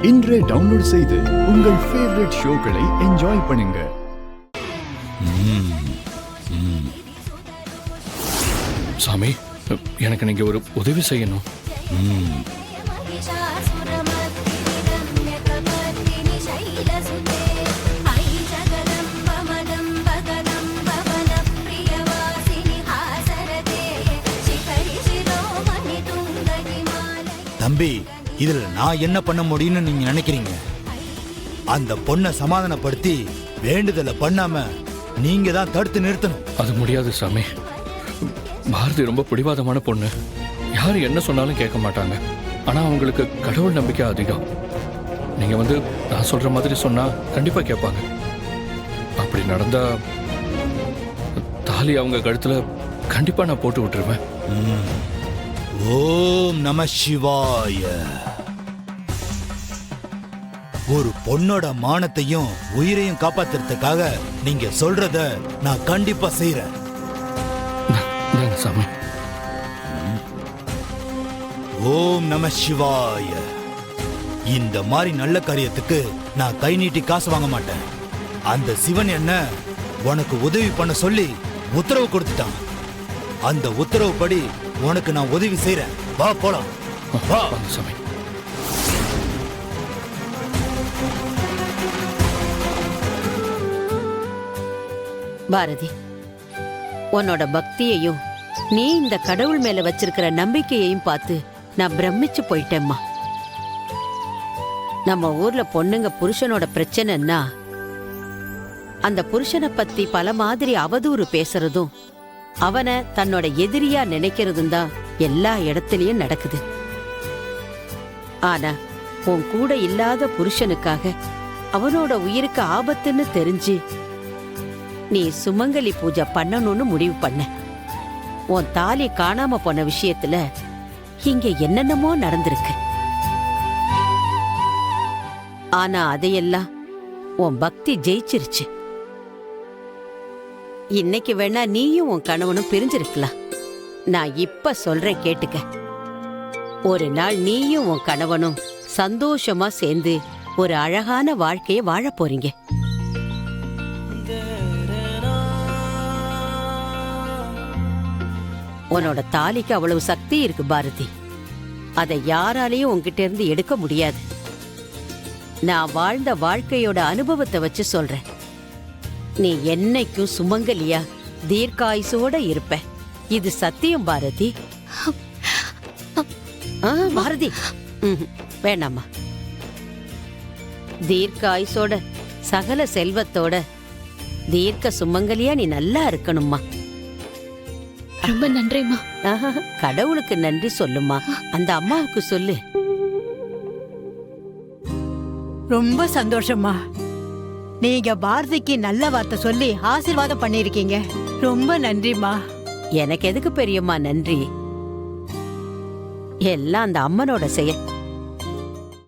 இன்றே டவுன்லோட் செய்து உங்கள் ஃபேவரட் ஷோக்களை என்ஜாய் பண்ணுங்க. சாமி, எனக்கு நீங்க ஒரு உதவி செய்யணும். தம்பி, இதுல நான் என்ன பண்ண முடியும்னு நீங்க நினைக்கிறீங்க? அந்த பொண்ணை சமாதானப்படுத்தி வேண்டுதலை பண்ணாம நீங்க தான் தடுத்து நிறுத்தணும். அது முடியாது சாமி. பாரதி ரொம்ப பிடிவாதமான பொண்ணு. யாரு என்ன சொன்னாலும் கேட்க மாட்டாங்க. ஆனா அவங்களுக்கு கடவுள் நம்பிக்கை அதிகம். நீங்க நான் சொல்ற மாதிரி சொன்னா கண்டிப்பா கேட்பாங்க. அப்படி நடந்தா தாலி அவங்க கழுத்துல கண்டிப்பா நான் போட்டு விட்டுருவேன். ஓம் நம சிவாய. ஒரு பொண்ணோட மானத்தையும் உயிரையும் காப்பாத்துறதுக்காக நீங்க சொல்றத நான் கண்டிப்பா செய்யறேன். சாமி. ஓம் நம சிவாய. இந்த மாதிரி நல்ல காரியத்துக்கு நான் கை நீட்டி காசு வாங்க மாட்டேன். அந்த சிவன் என்ன உனக்கு உதவி பண்ண சொல்லி உத்தரவு கொடுத்துட்டான். அந்த உத்தரவுப்படி உனக்கு நான் உதவி செய்யறேன். வா போலாம். வா சாமி. பாரதி, உன்னோட பக்தியையும் நீ இந்த கடவுள் மேல வச்சிருக்கிற நம்பிக்கையையும் பார்த்து நான் பிரமிச்சு போயிட்டேம்மா. நம்ம ஊர்ல பொண்ணுங்க புருஷனோட பிரச்சனைன்னா அந்த புருஷனை பத்தி பல மாதிரி அவதூறு பேசுறதும் அவனை தன்னோட எதிரியா நினைக்கிறதும் தான் எல்லா இடத்துலயும் நடக்குது. ஆனா உன் கூட இல்லாத புருஷனுக்காக அவனோட உயிருக்கு ஆபத்துன்னு தெரிஞ்சு நீ சுமங்கலி பூஜை பண்ணணும்னு முடிவு பண்ண. உன் தாலி காணாம போன விஷயத்துல இங்க என்னென்னமோ நடந்திருக்கு. ஆனா அதையெல்லாம் உன் பக்தி ஜெயிச்சிருச்சு. இன்னைக்கு வேணா நீயும் உன் கணவனும் பிரிஞ்சிருக்கலாம். நான் இப்ப சொல்றேன் கேட்டுக்க. ஒரு நாள் நீயும் உன் கணவனும் சந்தோஷமா சேர்ந்து ஒரு அழகான வாழ்க்கைய வாழ போறீங்க. உன்னோட தாலிக்கு அவ்வளவு சக்தி இருக்கு பாரதி. அதை யாராலையும் உன்கிட்ட இருந்து எடுக்க முடியாது. நான் வாழ்ந்த வாழ்க்கையோட அனுபவத்தை வச்சு சொல்றேன். நீ என்னைக்கும் சுமங்கலியா தீர்க்காயுசோட இருப்ப. இது சத்தியம் பாரதி. பாரதி, வேணாமா. தீர்க்காயுசோட சகல செல்வத்தோட தீர்க்க சுமங்கலியா நீ நல்லா இருக்கணும்மா. ரொம்ப நன்றிமா. கடவுளுக்கு நன்றி சொல்லுமா. அந்த அம்மாவுக்கு சொல்லு. ரொம்ப சந்தோஷமா. நீங்க பாரதிக்கு நல்ல வார்த்தை சொல்லி ஆசீர்வாதம் பண்ணிருக்கீங்க. ரொம்ப நன்றிமா. எனக்கு எதுக்கு பெரியம்மா நன்றி? எல்லாம் அந்த அம்மனோட செயல்.